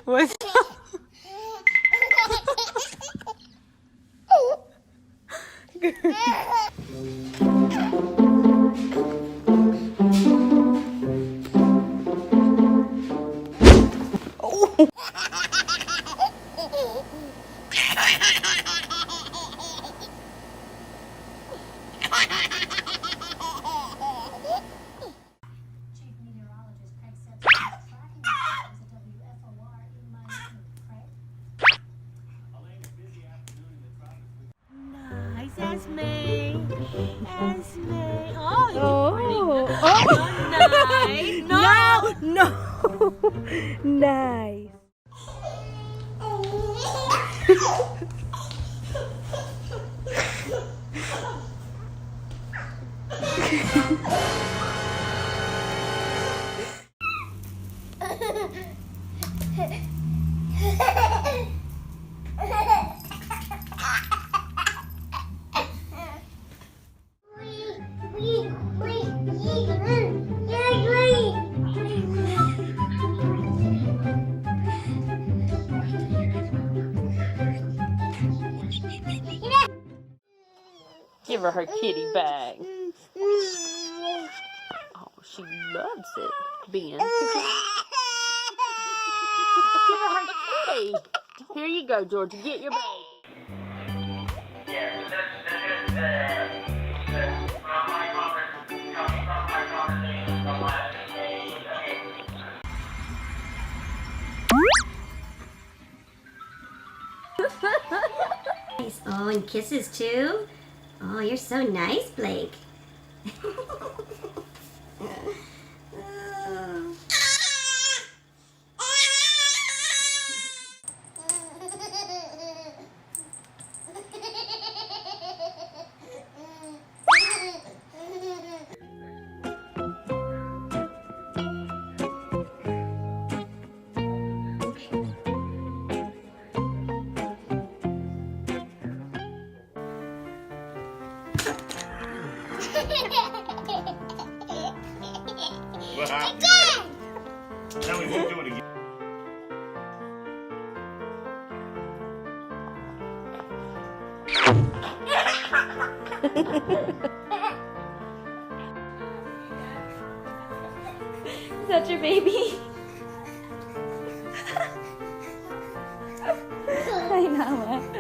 What's Esme. Oh, nice. No. Nice. Give her her kitty bag. Oh, she loves it, Ben. Give her her kitty. Here you go, Georgia. Get your bag. Oh, and kisses too? Oh, you're so nice, Blake. What happened? Now we won't do it again. Is that your baby? I know it.